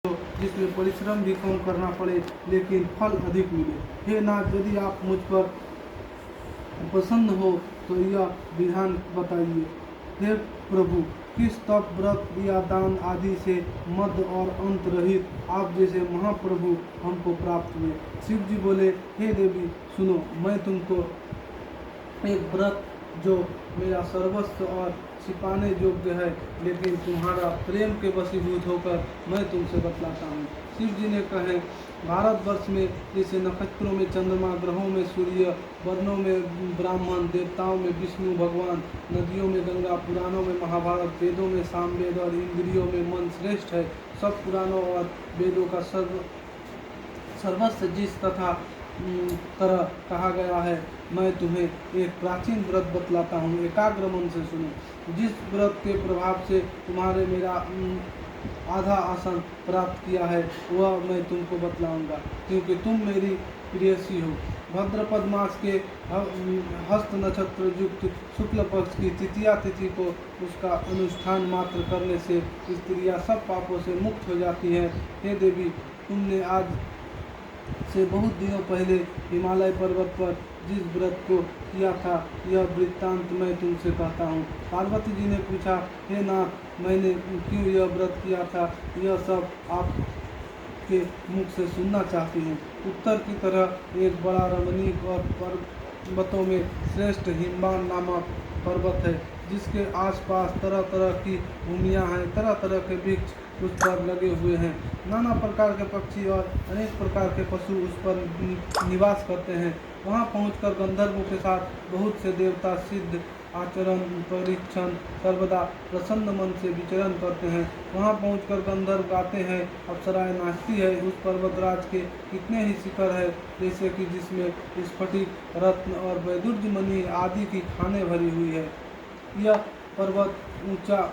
जिसमें परिश्रम भी कम करना पड़े लेकिन फल अधिक मिले। हे नाथ, यदि आप मुझ पर प्रसन्न हो तो यह विधान बताइए। हे प्रभु, किस तप, व्रत या दान आदि से मध्य और अंत रहित आप जैसे महाप्रभु हमको प्राप्त हुए। शिव जी बोले, हे देवी सुनो, मैं तुमको एक व्रत जो मेरा सर्वस्व और छिपाने योग्य है, लेकिन तुम्हारा प्रेम के वशीभूत होकर मैं तुमसे बतलाता हूँ। शिव जी ने कहे, भारतवर्ष में जैसे नक्षत्रों में चंद्रमा, ग्रहों में सूर्य, वर्णों में ब्राह्मण, देवताओं में विष्णु भगवान, नदियों में गंगा, पुराणों में महाभारत, वेदों में सामवेद और इंद्रियों में मन श्रेष्ठ है, सब पुराणों और वेदों का सर्वस्व जिस तथा तरह कहा गया है, मैं तुम्हें एक प्राचीन व्रत बतलाता हूँ, एकाग्र मन से सुनो। जिस व्रत के प्रभाव से तुम्हारे मेरा आधा आसन प्राप्त किया है, वह मैं तुमको बतलाऊंगा, क्योंकि तुम मेरी प्रेयसी हो। भद्रपद मास के हस्त नक्षत्र युक्त शुक्ल पक्ष की तृतीया तिथि को उसका अनुष्ठान मात्र करने से स्त्रियां सब पापों से मुक्त हो जाती हैं। हे देवी, तुमने आज से बहुत दिनों पहले हिमालय पर्वत पर जिस व्रत को किया था, यह वृत्तांत मैं तुमसे कहता हूँ। पार्वती जी ने पूछा, हे नाथ, मैंने क्यों यह व्रत किया था, यह सब आपके मुख से सुनना चाहती हूँ। उत्तर की तरह एक बड़ा रमणीक और पर्वतों में श्रेष्ठ हिमवान नामक पर्वत है, जिसके आसपास तरह तरह की भूमियाँ हैं, तरह तरह के वृक्ष उस पर लगे हुए हैं। नाना प्रकार के पक्षी और अनेक प्रकार के पशु उस पर निवास करते हैं। वहाँ पहुंचकर गंधर्वों के साथ बहुत से देवता सिद्ध आचरण परीक्षण सर्वदा प्रसन्न मन से विचरण करते हैं। वहाँ पहुंचकर गंधर्व गाते हैं, अप्सराएं नाचती है। उस पर्वतराज के कितने ही शिखर है, जैसे कि जिसमें स्फटिक, रत्न और वैदुर्य मणि आदि की खानें भरी हुई है। यह पर्वत ऊंचा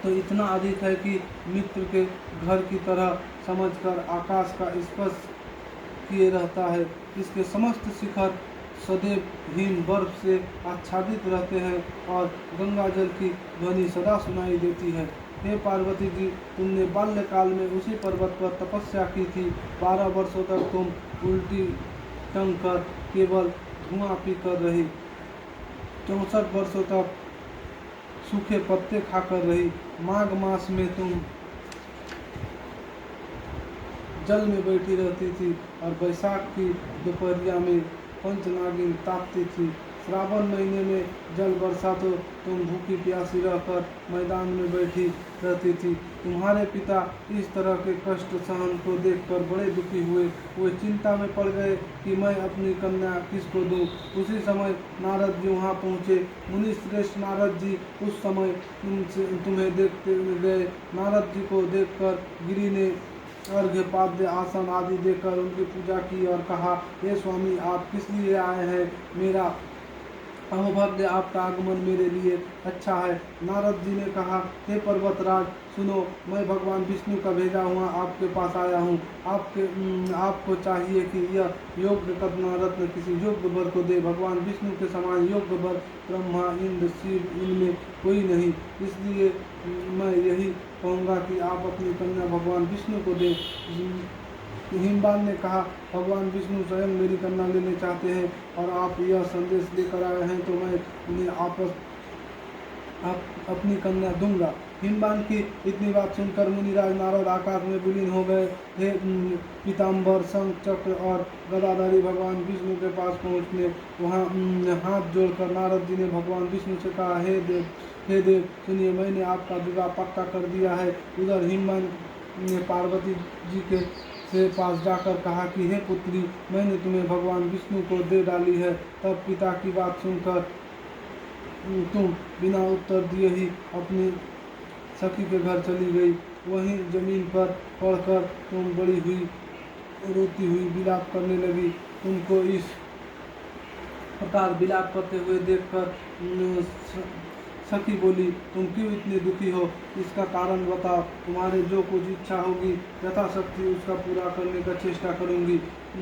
तो इतना अधिक है कि मित्र के घर की तरह समझकर आकाश का स्पर्श किए रहता है। इसके समस्त शिखर सदैव हिम बर्फ से आच्छादित रहते हैं और गंगा जल की ध्वनि सदा सुनाई देती है। हे पार्वती जी, तुमने बाल्यकाल में उसी पर्वत पर तपस्या की थी। 12 वर्षों तक तुम उल्टी टंग कर केवल धुआं पीकर रही। 64 वर्षों तक सूखे पत्ते खाकर रही। माघ मास में तुम जल में बैठी रहती थी और बैसाख की दोपहरिया में पंचनागिन तापती थी। श्रावण महीने में जल बरसा तो तुम भूखी प्यासी रहकर मैदान में बैठी रहती थी। तुम्हारे पिता इस तरह के कष्ट सहन को देखकर बड़े दुखी हुए। वे चिंता में पड़ गए कि मैं अपनी कन्या किसको दूं। उसी समय नारद जी वहाँ पहुँचे। मुनि श्रेष्ठ नारद जी उस समय तुम्हें देखते गए। नारद जी को देखकर गिरि ने अर्घ्य, पाद्य, आसन आदि देकर उनकी पूजा की और कहा, हे स्वामी, आप किस लिए आए हैं? मेरा अहोभाग्य आपका आगमन मेरे लिए अच्छा है। नारद जी ने कहा, हे पर्वतराज सुनो, मैं भगवान विष्णु का भेजा हुआ आपके पास आया हूँ। आपको चाहिए कि यह योग्य कन्या रत्न किसी योग्य वर को दे। भगवान विष्णु के समान योग्य वर ब्रह्मा, इंद्र, शिव इनमें कोई नहीं। इसलिए मैं यही कहूँगा कि आप अपनी कन्या भगवान विष्णु को दें। हिमवान ने कहा, भगवान विष्णु स्वयं मेरी कन्या लेने चाहते हैं और आप यह संदेश लेकर आए हैं, तो मैं उन्हें अपनी कन्या दूंगा। हिमवान की इतनी बात सुनकर मुनिराज नारद आकाश में विलीन हो गए। हे पीताम्बर, शंख, चक्र और गदाधारी भगवान विष्णु के पास पहुँचने वहाँ हाथ जोड़कर नारद जी ने भगवान विष्णु से कहा, हे देव सुनिए, मैंने आपका विवाह पक्का कर दिया है। उधर हिमवान ने पार्वती जी के पास जाकर कहा कि हे पुत्री, मैंने तुम्हें भगवान विष्णु को दे डाली है। तब पिता की बात सुनकर तुम बिना उत्तर दिए ही अपनी सखी के घर चली गई। वहीं जमीन पर पड़कर तुम बड़ी हुई रोती हुई विलाप करने लगी। तुमको इस प्रकार विलाप करते हुए देखकर सखी बोली, तुम क्यों इतनी दुखी हो? इसका कारण बताओ। तुम्हारे जो कुछ इच्छा होगी यथाशक्ति उसका पूरा करने का चेष्टा करूंगी,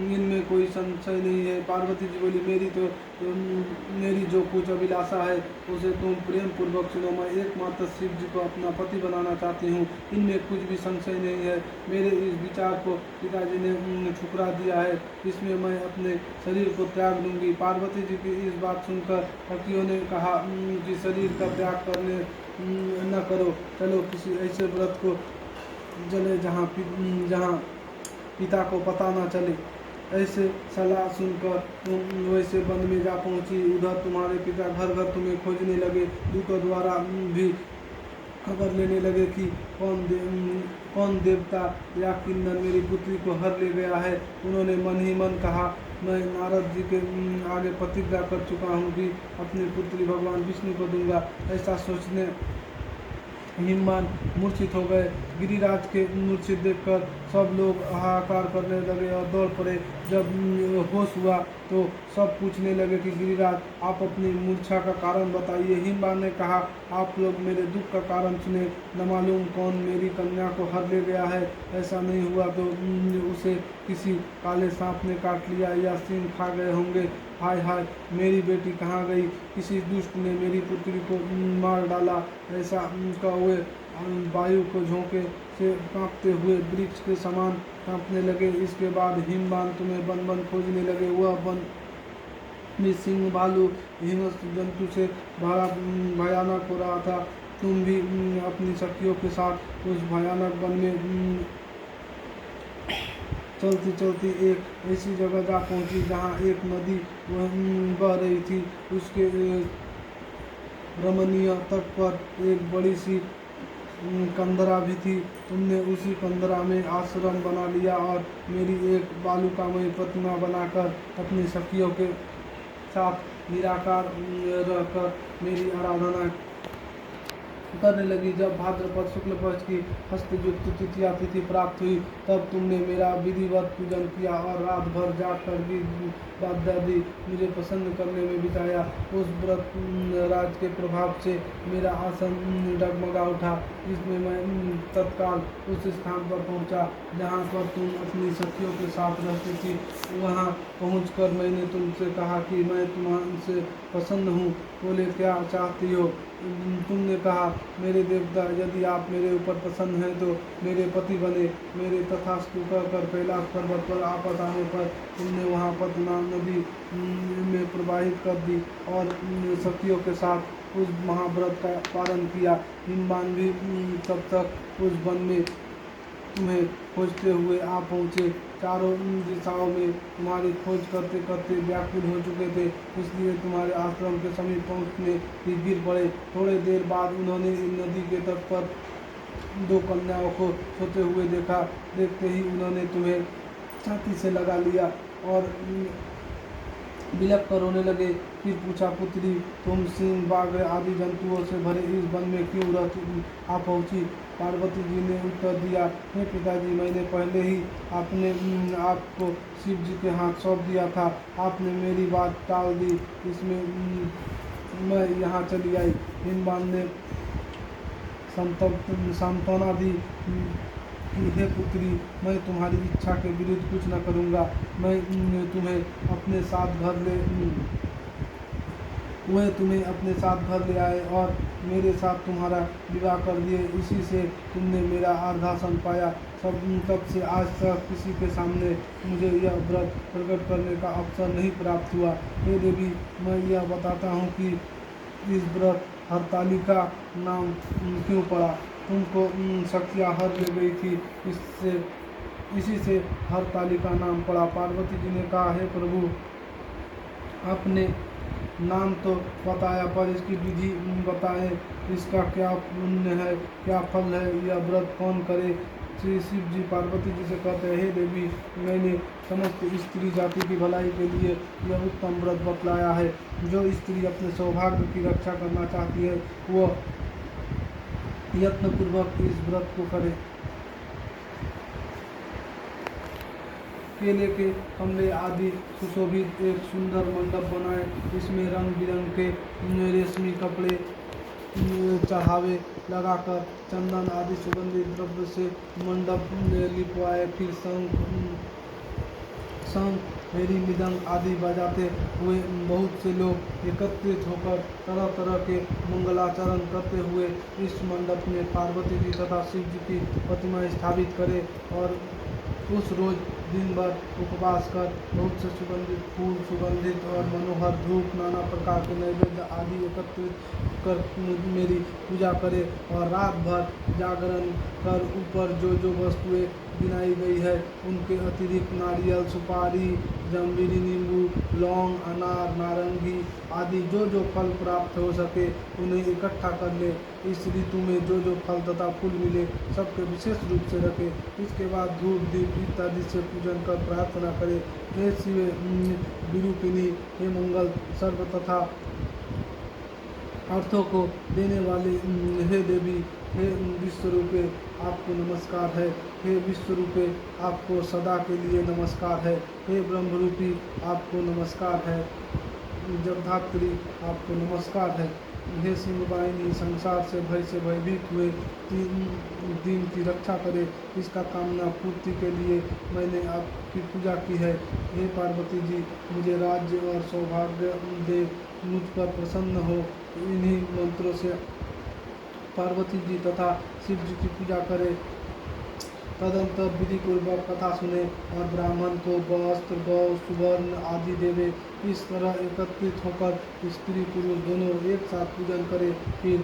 इनमें कोई संशय नहीं है। पार्वती जी बोली, मेरी तो मेरी जो कुछ अभिलाषा है उसे तुम प्रेम पूर्वक सुनो। मैं एकमात्र शिव जी को अपना पति बनाना चाहती हूँ, इनमें कुछ भी संशय नहीं है। मेरे इस विचार को पिताजी ने ठुकरा दिया है, इसमें मैं अपने शरीर को त्याग दूंगी। पार्वती जी की इस बात सुनकर सखियों ने कहा कि शरीर का त्याग करने न करो, चलो किसी ऐसे व्रत को चले जहाँ पिता को पता न चले। ऐसे सलाह सुनकर तुम वैसे वन में जा पहुंची। उधर तुम्हारे पिता घर घर तुम्हें खोजने लगे, दूतों द्वारा भी खबर लेने लगे कि कौन देवता या किन्नर मेरी पुत्री को हर ले गया है। उन्होंने मन ही मन कहा, मैं नारद जी के आगे प्रतिज्ञा कर चुका हूँ कि अपनी पुत्री भगवान विष्णु को दूंगा। ऐसा सोचने हिमवान मूर्छित हो गए। गिरिराज के मूर्छित देखकर सब लोग हाहाकार करने लगे और दौड़ पड़े। जब होश हुआ तो सब पूछने लगे कि गिरिराज, आप अपनी मूर्छा का कारण बताइए। हिमवान ने कहा, आप लोग मेरे दुख का कारण सुने, न मालूम कौन मेरी कन्या को हर ले गया है। ऐसा नहीं हुआ तो उसे किसी काले सांप ने काट लिया या सिंह खा गए होंगे। हाय हाय, मेरी बेटी कहाँ गई? किसी दुष्ट ने मेरी पुत्री को मार डाला। ऐसा कौवे वायु को झोंके से कांपते हुए वृक्ष के समान कांपने लगे। इसके बाद हिमवान तुम्हें वन वन खोजने लगे। वह वन में सिंह, भालू, हिंस्र जंतु से भरा भयानक हो रहा था। तुम भी अपनी सखियों के साथ उस भयानक वन में चलती चलती एक ऐसी जगह जा पहुंची जहां एक नदी बह रही थी। उसके रमणीय तट पर एक बड़ी सी कंदरा भी थी। तुमने उसी कंदरा में आश्रम बना लिया और मेरी एक बालुकामयी प्रतिमा बनाकर अपनी सखियों के साथ निराकार रहकर मेरी आराधना करने लगी। जब भाद्रपद शुक्ल पक्ष की हस्तयुक्त तृतीया तिथि प्राप्त हुई, तब तुमने मेरा विधिवत पूजन किया और रात भर जाग कर भी दादी मुझे प्रसन्न करने में बिताया। उस व्रत राज के प्रभाव से मेरा आसन डगमगा उठा। इसमें मैं तत्काल उस स्थान पर पहुंचा जहां पर तुम अपनी सखियों के साथ रहती थी। वहां पहुंचकर मैंने तुमसे कहा कि मैं तुमसे प्रसन्न हूँ। बोले, क्या चाहती हो? तुमने कहा, मेरे देवता, यदि आप मेरे ऊपर प्रसन्न हैं तो मेरे पति बने। मेरे तथास्तु कहकर कैलाश पर्वत पर आपस आने पर तुमने वहाँ पद्मा नदी में प्रवाहित कर दी और सखियों के साथ उस महाव्रत का पालन किया। हिमवान भी तब तक उस वन में तुम्हें खोजते हुए आ पहुँचे। चारों दिशाओं में तुम्हारी खोज करते करते व्याकुल हो चुके थे, इसलिए तुम्हारे आश्रम के समीप पहुँचने ही गिर पड़े। थोड़ी देर बाद उन्होंने नदी के तट पर दो कन्याओं को सोते हुए देखा। देखते ही उन्होंने तुम्हें छाती से लगा लिया और बिलख कर रोने लगे। फिर पूछा, पुत्री, तुम सिंह, बाघ आदि जंतुओं से भरे इस वन में क्यों आ पहुँची? पार्वती जी ने उत्तर दिया, हे पिताजी, मैंने पहले ही अपने आपको शिव जी के हाथ सौंप दिया था। आपने मेरी बात टाल दी, इसमें मैं यहाँ चली आई। हिमवान ने सांत्वना दी कि हे पुत्री, मैं तुम्हारी इच्छा के विरुद्ध कुछ न करूँगा। मैं तुम्हें अपने साथ घर ले आए और मेरे साथ तुम्हारा विवाह कर दिए। इसी से तुमने मेरा आर्धासन पाया। तब से आज तक किसी के सामने मुझे यह व्रत प्रकट करने का अवसर नहीं प्राप्त हुआ। हे देवी, मैं यह बताता हूँ कि इस व्रत हरतालिका नाम क्यों पड़ा। तुमको शक्तियाँ हर ले गई थी, इसी से हरतालिका नाम पड़ा। पार्वती जी ने कहा, हे प्रभु, आपने नाम तो बताया पर इसकी विधि बताएं, इसका क्या पुण्य है, क्या फल है, यह व्रत कौन करे? श्री शिव जी पार्वती जी से कहते हैं, हे देवी, मैंने समस्त स्त्री जाति की भलाई के लिए यह उत्तम व्रत बतलाया है। जो स्त्री अपने सौभाग्य की रक्षा करना चाहती है वह यत्नपूर्वक इस व्रत को करे। केले के कमरे आदि सुशोभित एक सुंदर मंडप बनाए। इसमें रंग बिरंग के रेशमी कपड़े चढ़ावे लगाकर चंदन आदि सुगंधित द्रव्य से मंडप लिपवाए। फिर शंख भेरी मृदंग आदि बजाते हुए बहुत से लोग एकत्रित होकर तरह तरह के मंगलाचरण करते हुए इस मंडप में पार्वती जी तथा शिव जी की प्रतिमा स्थापित करें और उस रोज दिन भर उपवास कर बहुत से सुगंधित फूल, सुगंधित और मनोहर धूप, नाना प्रकार के नैवेद्य आदि एकत्रित कर मेरी पूजा करें और रात भर जागरण कर ऊपर जो जो वस्तुएं गिनाई गई है उनके अतिरिक्त नारियल, सुपारी, जम्बीरी, नींबू, लौंग, अनार, नारंगी आदि जो जो फल प्राप्त हो सके उन्हें इकट्ठा कर ले। इस ऋतु में जो जो फल तथा फूल मिले सबके विशेष रूप से रखे। इसके बाद धूप, दीप इत्यादि से पूजन कर प्रार्थना करे, हे शिव विरूपिणी, हे मंगल सर्व तथा अर्थों को देने वाले, हे देवी, हे विश्वरूपे आपको नमस्कार है, हे विश्वरूपे आपको सदा के लिए नमस्कार है, हे ब्रह्मरूपी आपको नमस्कार है, जगधात्री आपको नमस्कार है, हे सिंहवाहिनी संसार से भयभीत हुए दिन की रक्षा करे, इसका कामना पूर्ति के लिए मैंने आपकी पूजा की है। हे पार्वती जी, मुझे राज्य और सौभाग्य दे, मुझ पर प्रसन्न हो। इन्हीं मंत्रों से पार्वती जी तथा शिव जी की पूजा करें। तदंतर विधि पूर्वक कथा सुने और ब्राह्मण को वस्त्र, गौ, सुवर्ण आदि देवे। इस तरह एकत्रित होकर स्त्री पुरुष दोनों एक साथ पूजन करें। फिर